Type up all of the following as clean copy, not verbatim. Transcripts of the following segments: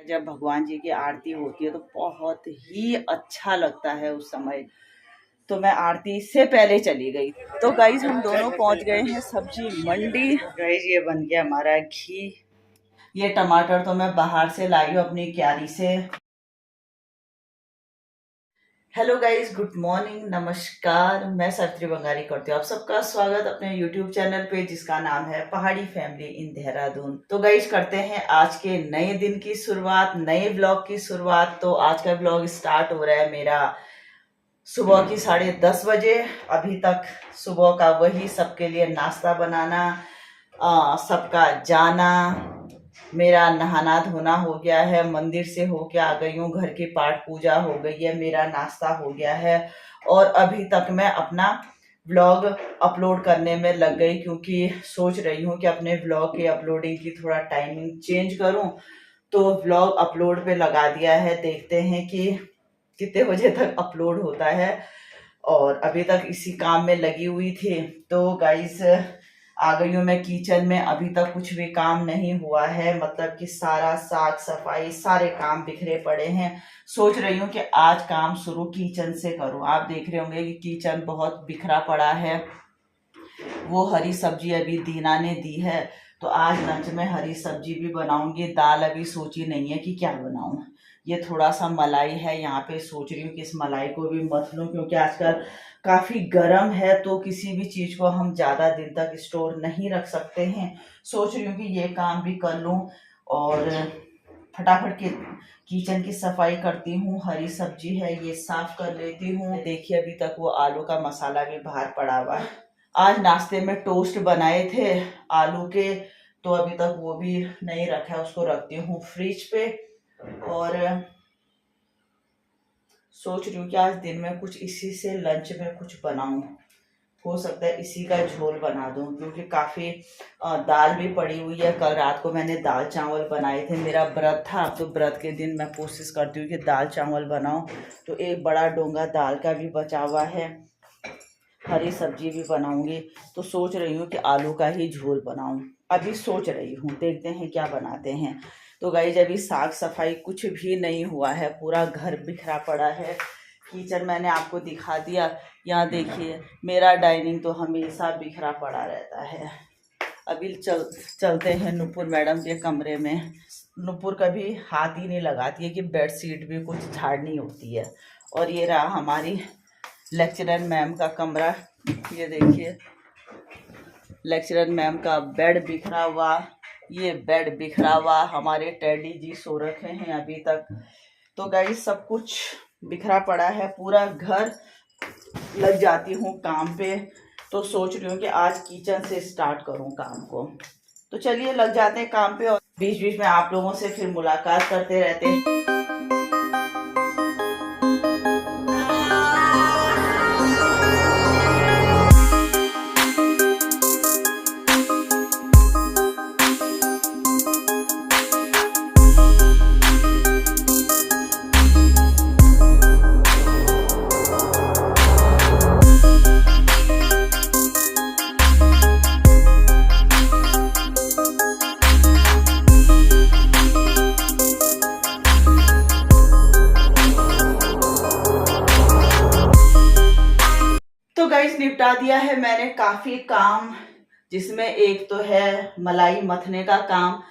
जब भगवान जी की आरती होती है तो बहुत ही अच्छा लगता है उस समय। तो मैं आरती से पहले चली गई। तो गाइज हम दोनों पहुंच गए हैं सब्जी मंडी। गाइज ये बन गया हमारा घी। ये टमाटर तो मैं बाहर से लाई हूँ अपनी क्यारी से। हेलो गाइज, गुड मॉर्निंग, नमस्कार। मैं सावित्री बंगाली करती हूँ आप सबका स्वागत अपने यूट्यूब चैनल पे जिसका नाम है पहाड़ी फैमिली इन देहरादून। तो गाइज करते हैं आज के नए दिन की शुरुआत, नए ब्लॉग की शुरुआत। तो आज का ब्लॉग स्टार्ट हो रहा है मेरा सुबह की 10:30 बजे। अभी तक सुबह का वही सबके लिए नाश्ता बनाना, सबका जाना, मेरा नहाना धोना हो गया है, मंदिर से होके आ गई हूँ, घर की पाठ पूजा हो गई है, मेरा नाश्ता हो गया है और अभी तक मैं अपना व्लॉग अपलोड करने में लग गई क्योंकि सोच रही हूँ कि अपने व्लॉग के अपलोडिंग की थोड़ा टाइमिंग चेंज करूँ। तो व्लॉग अपलोड पे लगा दिया है, देखते हैं कि कितने बजे तक अपलोड होता है और अभी तक इसी काम में लगी हुई थी। तो गाइस आ गई हूँ मैं किचन में। अभी तक कुछ भी काम नहीं हुआ है, मतलब कि सारा साफ सफाई सारे काम बिखरे पड़े हैं। सोच रही हूँ कि आज काम शुरू किचन से करूँ। आप देख रहे होंगे कि किचन बहुत बिखरा पड़ा है। वो हरी सब्जी अभी दीना ने दी है तो आज लंच में हरी सब्जी भी बनाऊंगी। दाल अभी सोची नहीं है कि क्या बनाऊं। ये थोड़ा सा मलाई है यहाँ पे, सोच रही हूँ कि इस मलाई को भी मत लूं क्योंकि आजकल काफी गर्म है तो किसी भी चीज को हम ज्यादा दिन तक स्टोर नहीं रख सकते हैं। सोच रही हूँ कि ये काम भी कर लूं और फटाफट के किचन की सफाई करती हूँ। हरी सब्जी है ये साफ कर लेती हूँ। देखिए अभी तक वो आलू का मसाला भी बाहर पड़ा हुआ है। आज नाश्ते में टोस्ट बनाए थे आलू के, तो अभी तक वो भी नहीं रखा है, उसको रखती हूँ फ्रिज पे। और सोच रही हूँ कि आज दिन में कुछ इसी से लंच में कुछ बनाऊं। हो सकता है इसी का झोल बना दूं क्योंकि काफ़ी दाल भी पड़ी हुई है। कल रात को मैंने दाल चावल बनाए थे, मेरा व्रत था तो व्रत के दिन मैं कोशिश करती हूँ कि दाल चावल बनाऊं। तो एक बड़ा डोंगा दाल का भी बचा हुआ है। हरी सब्जी भी बनाऊंगी तो सोच रही हूँ कि आलू का ही झोल बनाऊं। अभी सोच रही हूँ, देखते हैं क्या बनाते हैं। तो गाइस अभी साफ सफाई कुछ भी नहीं हुआ है, पूरा घर बिखरा पड़ा है। किचन मैंने आपको दिखा दिया। यहाँ देखिए मेरा डाइनिंग तो हमेशा बिखरा पड़ा रहता है। अभी चलते हैं नुपुर मैडम के कमरे में। नुपुर कभी हाथ ही नहीं लगाती है कि बेडशीट भी कुछ झाड़नी होती है। और ये रहा हमारी लेक्चरर मैम का कमरा। ये देखिए लेक्चरर मैम का बेड बिखरा हुआ, ये बेड बिखरा हुआ, हमारे टेडी जी सो रखे हैं अभी तक। तो गाइस सब कुछ बिखरा पड़ा है, पूरा घर। लग जाती हूँ काम पे तो सोच रही हूँ कि आज किचन से स्टार्ट करूँ काम को। तो चलिए लग जाते हैं काम पे और बीच बीच में आप लोगों से फिर मुलाकात करते रहते हैं। तो गाइस निपटा दिया है मैंने काफी काम, जिसमें एक तो है मलाई मथने का काम।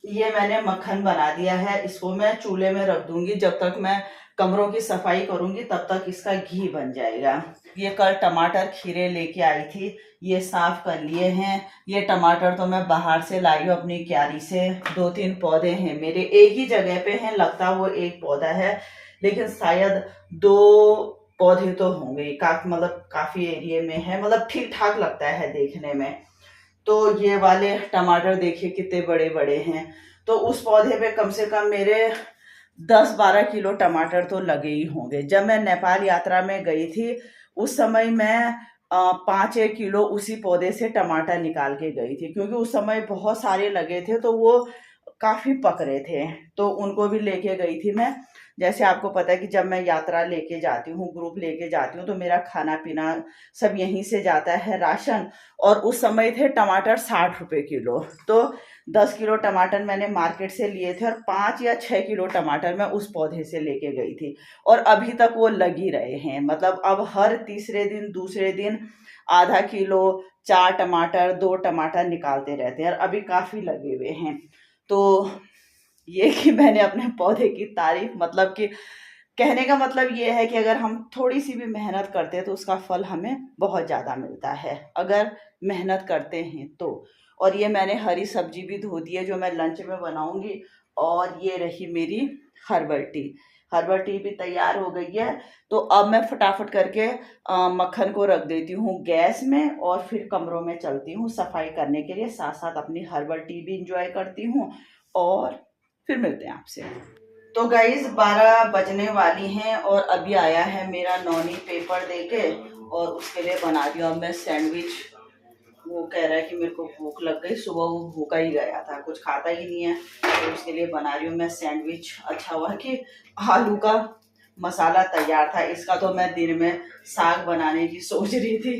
ये मैंने मक्खन बना दिया है, इसको मैं चूल्हे में रख दूंगी। जब तक मैं कमरों की सफाई करूंगी तब तक इसका घी बन जाएगा। ये कल टमाटर खीरे लेके आई थी, ये साफ कर लिए हैं। ये टमाटर तो मैं बाहर से लाई हूँ अपनी क्यारी से। 2-3 पौधे हैं मेरे, एक ही जगह पे हैं, लगता वो एक पौधा है लेकिन शायद 2 पौधे तो होंगे। मतलब काफी एरिया में है, मतलब ठीक ठाक लगता है देखने में। तो ये वाले टमाटर देखिए कितने बड़े बड़े हैं। तो उस पौधे पे कम से कम मेरे 10-12 किलो टमाटर तो लगे ही होंगे। जब मैं नेपाल यात्रा में गई थी उस समय मैं 5-1 किलो उसी पौधे से टमाटर निकाल के गई थी क्योंकि उस समय बहुत सारे लगे थे तो वो काफ़ी पक रहे थे, तो उनको भी लेके गई थी मैं। जैसे आपको पता है कि जब मैं यात्रा लेके जाती हूँ, ग्रुप लेके जाती हूँ, तो मेरा खाना पीना सब यहीं से जाता है, राशन। और उस समय थे टमाटर 60 रुपए किलो, तो 10 किलो टमाटर मैंने मार्केट से लिए थे और 5 या 6 किलो टमाटर मैं उस पौधे से लेके गई थी। और अभी तक वो लग ही रहे हैं, मतलब अब हर तीसरे दिन दूसरे दिन आधा किलो, 4 टमाटर, 2 टमाटर निकालते रहते हैं और अभी काफ़ी लगे हुए हैं। तो ये कि मैंने अपने पौधे की तारीफ, मतलब कि कहने का मतलब ये है कि अगर हम थोड़ी सी भी मेहनत करते हैं तो उसका फल हमें बहुत ज़्यादा मिलता है, अगर मेहनत करते हैं तो। और ये मैंने हरी सब्जी भी धो दी है जो मैं लंच में बनाऊंगी। और ये रही मेरी हर्बल टी। हर्बल टी भी तैयार हो गई है। तो अब मैं फटाफट करके मक्खन को रख देती हूँ गैस में और फिर कमरों में चलती हूँ सफाई करने के लिए, साथ साथ अपनी हर्बल टी भी इंजॉय करती हूँ। और फिर मिलते हैं आपसे। तो गाइज 12 बजने वाली हैं और अभी आया है मेरा नॉनी पेपर देके, और उसके लिए बना दिया अब मैं सैंडविच। वो कह रहा है कि मेरे को भूख लग गई, सुबह वो भूखा ही गया था, कुछ खाता ही नहीं है, तो उसके लिए बना रही हूँ मैं सैंडविच। अच्छा हुआ कि आलू का मसाला तैयार था, इसका तो मैं दिन में साग बनाने की सोच रही थी।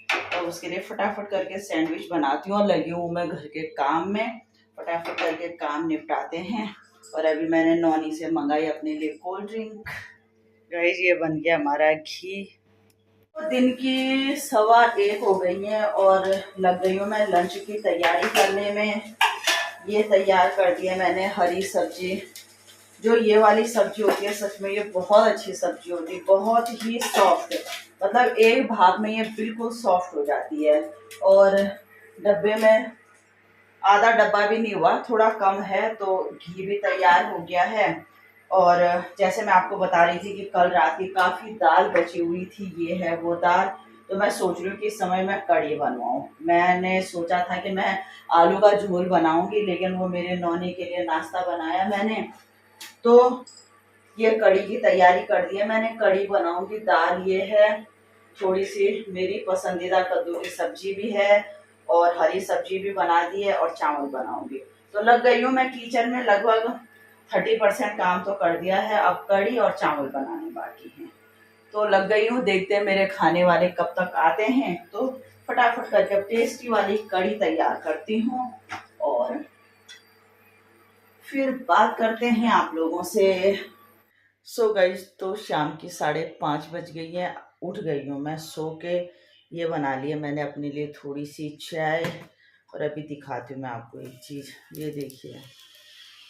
तो उसके लिए फटाफट करके सैंडविच बनाती हूँ और लगी हूँ मैं घर के काम में। फटाफट करके काम निपटाते हैं। और अभी मैंने नॉनी से मंगाई अपने लिए कोल्ड ड्रिंक। गाइस ये बन गया हमारा घी। तो दिन की 1:15 हो गई है और लग गई हूँ मैं लंच की तैयारी करने में। ये तैयार कर दिया मैंने हरी सब्जी। जो ये वाली सब्जी होती है, सच में ये बहुत अच्छी सब्जी होती है, बहुत ही सॉफ्ट, मतलब एक भाग में ये बिल्कुल सॉफ्ट हो जाती है। और डब्बे में आधा डब्बा भी नहीं हुआ, थोड़ा कम है, तो घी भी तैयार हो गया है। और जैसे मैं आपको बता रही थी कि कल रात की काफ़ी दाल बची हुई थी, ये है वो दाल। तो मैं सोच रही हूँ कि इस समय मैं कढ़ी बनवाऊँ। मैंने सोचा था कि मैं आलू का झोल बनाऊंगी, लेकिन वो मेरे नौनी के लिए नाश्ता बनाया मैंने, तो ये कढ़ी की तैयारी कर दी है मैंने। कढ़ी बनाऊंगी, दाल ये है, थोड़ी सी मेरी पसंदीदा कद्दू की सब्जी भी है, और हरी सब्जी भी बना दी है, और चावल बनाऊंगी। तो लग गई हूँ मैं किचन में, लगभग 30% काम तो कर दिया है, अब कढ़ी और चावल बनाने बाकी हैं। तो लग गई हूँ, देखते हैं मेरे खाने वाले कब तक आते हैं, तो फटाफट करके टेस्टी वाली कढ़ी तैयार करती हूँ और फिर बात करते हैं आप लोगों से। सो गई, तो शाम की 5:30 बज गई हैं, उठ गई हूँ मैं सो के। ये बना लिया मैंने अपने लिए थोड़ी सी चाय। और अभी दिखाती हूँ मैं आपको एक चीज़, ये देखिए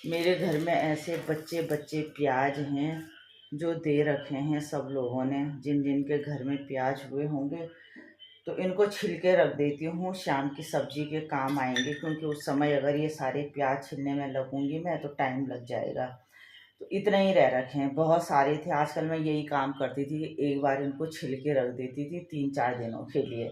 मेरे घर में ऐसे बच्चे बच्चे प्याज हैं जो दे रखे हैं सब लोगों ने, जिन जिन के घर में प्याज हुए होंगे। तो इनको छिलके रख देती हूँ, शाम की सब्जी के काम आएंगे, क्योंकि उस समय अगर ये सारे प्याज छिलने में लगूंगी मैं तो टाइम लग जाएगा। तो इतना ही रह रखे हैं, बहुत सारे थे। आजकल मैं यही काम करती थी कि एक बार इनको छिलके रख देती थी 3-4 दिनों के लिए।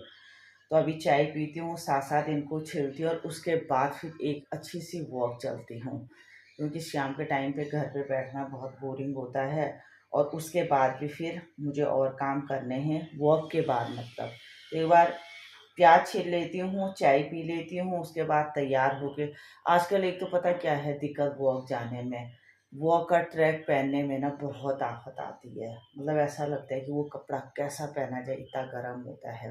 तो अभी चाय पीती हूँ, साथ साथ इनको छिलती हूँ, और उसके बाद फिर एक अच्छी सी वॉक चलती हूँ, क्योंकि शाम के टाइम पे घर पे बैठना बहुत बोरिंग होता है। और उसके बाद भी फिर मुझे और काम करने हैं वॉक के बाद, मतलब एक बार प्याज छील लेती हूँ, चाय पी लेती हूँ, उसके बाद तैयार होके। आजकल एक तो पता क्या है दिक्कत, वॉक जाने में, वॉक का ट्रैक पहनने में ना बहुत आफत आती है। मतलब ऐसा लगता है कि वो कपड़ा कैसा पहना जाए, इतना गर्म होता है।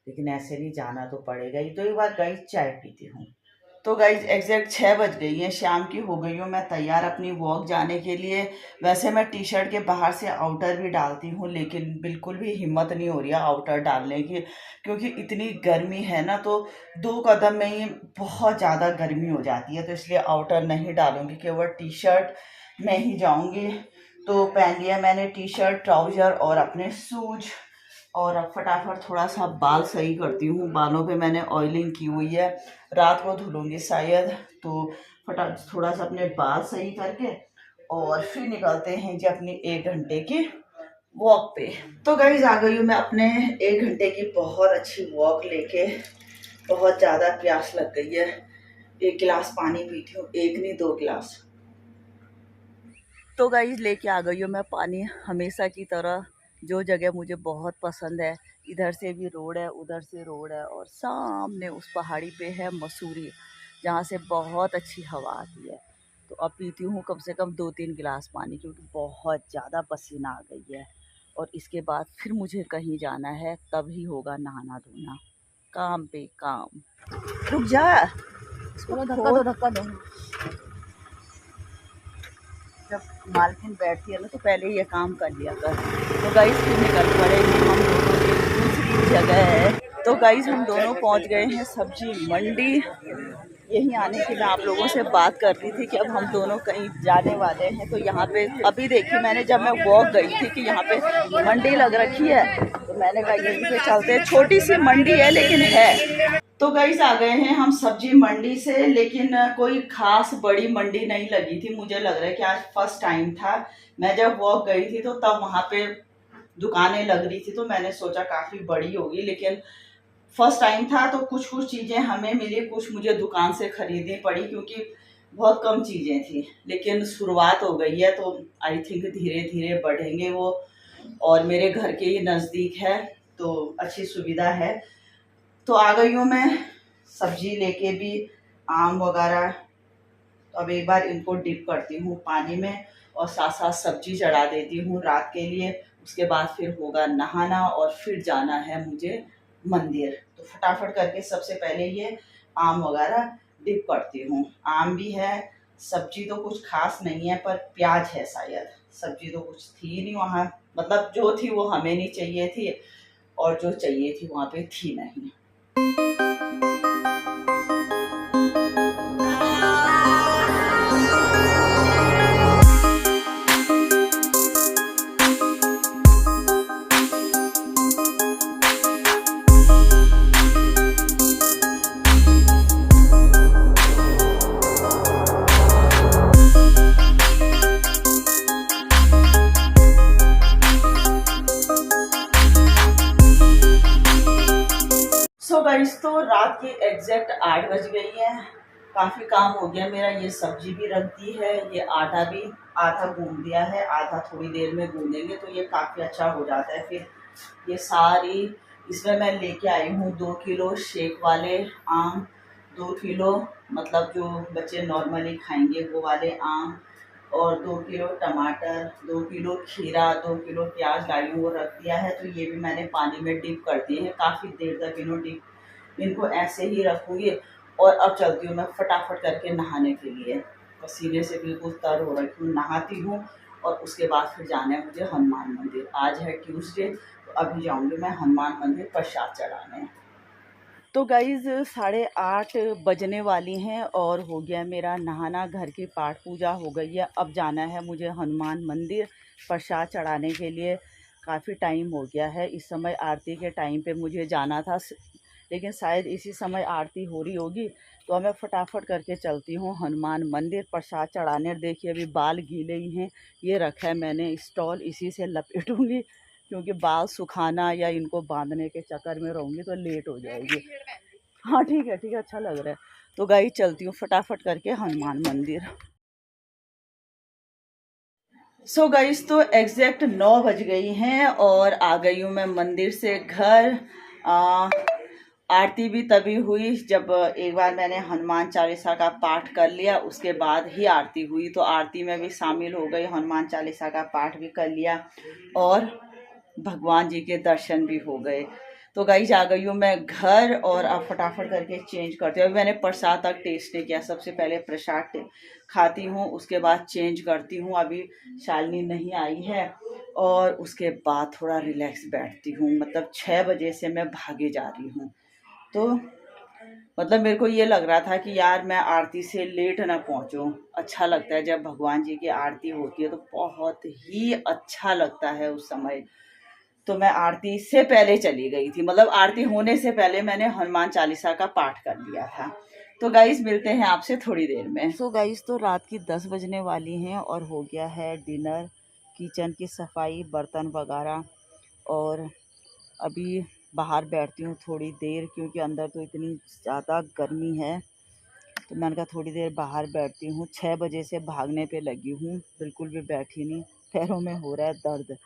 लेकिन ऐसे नहीं, जाना तो पड़ेगा ही। तो एक बार गई चाय पीती हूँ। तो गाइज एग्जैक्ट 6 बज गई हैं, शाम की हो गई हूँ मैं तैयार अपनी वॉक जाने के लिए। वैसे मैं टी शर्ट के बाहर से आउटर भी डालती हूँ, लेकिन बिल्कुल भी हिम्मत नहीं हो रही है आउटर डालने की, क्योंकि इतनी गर्मी है ना, तो 2 कदम में ही बहुत ज़्यादा गर्मी हो जाती है। तो इसलिए आउटर नहीं डालूंगी, केवल टी शर्ट में ही जाऊँगी। तो पहन लिया मैंने टी शर्ट, ट्राउज़र और अपने शूज। और अब फटाफट थोड़ा सा बाल सही करती हूँ, बालों पे मैंने ऑयलिंग की हुई है, रात को धुलूंगी शायद। तो थोड़ा सा अपने बाल सही करके और फिर निकलते हैं जी अपनी 1 घंटे की वॉक पे। तो गाइज आ गई हूँ मैं अपने 1 घंटे की बहुत अच्छी वॉक लेके। बहुत ज़्यादा प्यास लग गई है, 1 गिलास पानी पीती हूँ, एक नहीं 2 गिलास। तो गाइज लेके आ गई हूँ मैं पानी, हमेशा की तरह। जो जगह मुझे बहुत पसंद है, इधर से भी रोड है, उधर से रोड है, और सामने उस पहाड़ी पे है मसूरी, जहाँ से बहुत अच्छी हवा आती है। तो अब पीती हूँ कम से कम 2-3 गिलास पानी, क्योंकि बहुत ज़्यादा पसीना आ गई है। और इसके बाद फिर मुझे कहीं जाना है, तब ही होगा नहाना धोना, काम पे काम। रुक जा, इसको धक्का दो। जब मालकिन बैठती है ना तो पहले ये काम कर लिया कर। तो गाइस फिर निकल पड़े हैं हम दोनों, एक दूसरी जगह है। तो गाइस हम दोनों पहुंच गए हैं सब्जी मंडी। यहीं आने की मैं आप लोगों से बात कर रही थी कि अब हम दोनों कहीं जाने वाले हैं। तो यहाँ पे अभी देखी मैंने, जब मैं वॉक गई थी कि यहाँ पे मंडी लग रखी है, तो मैंने कहा यहीं पे चलते हैं। छोटी सी मंडी है लेकिन है। तो गाइस आ गए हैं हम सब्जी मंडी से, लेकिन कोई खास बड़ी मंडी नहीं लगी थी। मुझे लग रहा है कि आज फर्स्ट टाइम था। मैं जब वॉक गई थी तो तब वहाँ पे दुकानें लग रही थी, तो मैंने सोचा काफ़ी बड़ी होगी, लेकिन फर्स्ट टाइम था। तो कुछ कुछ चीज़ें हमें मिली, कुछ मुझे दुकान से खरीदनी पड़ी, क्योंकि बहुत कम चीज़ें थी। लेकिन शुरुआत हो गई है तो आई थिंक धीरे धीरे बढ़ेंगे वो, और मेरे घर के ही नज़दीक है तो अच्छी सुविधा है। तो आ गई हूँ मैं सब्जी लेके भी, आम वगैरह। तो अब एक बार इनको डिप करती हूँ पानी में और साथ साथ सब्जी चढ़ा देती हूँ रात के लिए। उसके बाद फिर होगा नहाना और फिर जाना है मुझे मंदिर। तो फटाफट करके सबसे पहले ये आम वगैरह डिप करती हूँ। आम भी है, सब्जी तो कुछ खास नहीं है, पर प्याज है शायद। सब्जी तो कुछ थी नहीं वहाँ, मतलब जो थी वो हमें नहीं चाहिए थी, और जो चाहिए थी वहाँ पे थी नहीं। सो गाइस, तो रात के एग्जैक्ट 8 बज गई है। काफ़ी काम हो गया मेरा। ये सब्जी भी रख दी है, ये आटा भी आधा गूंद दिया है, आधा थोड़ी देर में गूंदेंगे तो ये काफ़ी अच्छा हो जाता है। फिर ये सारी, इसमें मैं लेके आई हूँ 2 किलो शेक वाले आम, 2 किलो मतलब जो बच्चे नॉर्मली खाएंगे वो वाले आम, और 2 किलो टमाटर, 2 किलो खीरा, 2 किलो प्याज डाली वो रख दिया है। तो ये भी मैंने पानी में डिप कर दिए हैं। काफ़ी देर तक इनको ऐसे ही रखूँगी। और अब चलती हूँ मैं फटाफट करके नहाने के लिए। पसीने से बिल्कुल तर हो रखी हूँ। नहाती हूँ और उसके बाद फिर जाना है मुझे हनुमान मंदिर। आज है ट्यूसडे, तो अभी जाऊँगी मैं हनुमान मंदिर प्रसाद चढ़ाने। तो गाइज़ 8:30 बजने वाली हैं और हो गया मेरा नहाना, घर की पाठ पूजा हो गई है। अब जाना है मुझे हनुमान मंदिर प्रसाद चढ़ाने के लिए। काफ़ी टाइम हो गया है। इस समय आरती के टाइम पे मुझे जाना था, लेकिन शायद इसी समय आरती हो रही होगी। तो मैं फटाफट करके चलती हूँ हनुमान मंदिर प्रसाद चढ़ाने। देखिए अभी बाल गीले ही हैं। ये रखा है मैंने स्टॉल, इसी से लपेटूँगी, क्योंकि बाल सुखाना या इनको बांधने के चक्कर में रहूँगी तो लेट हो जाएगी। हाँ ठीक है, अच्छा लग रहा है। तो गाइस चलती हूँ फटाफट करके हनुमान मंदिर। सो गाइस, तो एग्जैक्ट 9 बज गई हैं और आ गई हूँ मैं मंदिर से घर। आरती भी तभी हुई जब एक बार मैंने हनुमान चालीसा का पाठ कर लिया, उसके बाद ही आरती हुई। तो आरती में भी शामिल हो गई, हनुमान चालीसा का पाठ भी कर लिया और भगवान जी के दर्शन भी हो गए। तो गाइस आ गई हूँ मैं घर और अब फटाफट करके चेंज करती हूँ। अभी मैंने प्रसाद तक टेस्ट नहीं किया। सबसे पहले प्रसाद खाती हूँ, उसके बाद चेंज करती हूँ। अभी शालिनी नहीं आई है और उसके बाद थोड़ा रिलैक्स बैठती हूँ। मतलब 6 बजे से मैं भागे जा रही हूँ। तो मतलब मेरे को ये लग रहा था कि यार मैं आरती से लेट ना पहुँचूँ। अच्छा लगता है जब भगवान जी की आरती होती है, तो बहुत ही अच्छा लगता है उस समय। तो मैं आरती से पहले चली गई थी, मतलब आरती होने से पहले मैंने हनुमान चालीसा का पाठ कर लिया था। तो गाइस मिलते हैं आपसे थोड़ी देर में। तो गाइस, तो रात की 10 बजने वाली हैं और हो गया है डिनर, किचन की सफाई, बर्तन वगैरह। और अभी बाहर बैठती हूँ थोड़ी देर, क्योंकि अंदर तो इतनी ज़्यादा गर्मी है। तो मैंने कहा थोड़ी देर बाहर बैठती हूँ। 6 बजे से भागने पे लगी हूँ, बिल्कुल भी बैठी नहीं, पैरों में हो रहा है दर्द।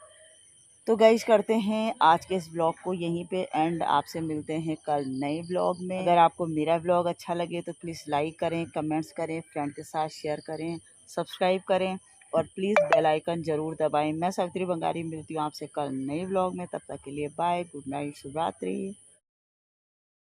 तो गाइस करते हैं आज के इस ब्लॉग को यहीं पे एंड। आपसे मिलते हैं कल नए ब्लॉग में। अगर आपको मेरा ब्लॉग अच्छा लगे तो प्लीज़ लाइक करें, कमेंट्स करें, फ्रेंड के साथ शेयर करें सब्सक्राइब करें और प्लीज़ बेल आइकन ज़रूर दबाएं। मैं सावित्री बंगारी मिलती हूँ आपसे कल नए व्लॉग में, तब तक के लिए बाय, गुड नाइट, शुभ रात्रि।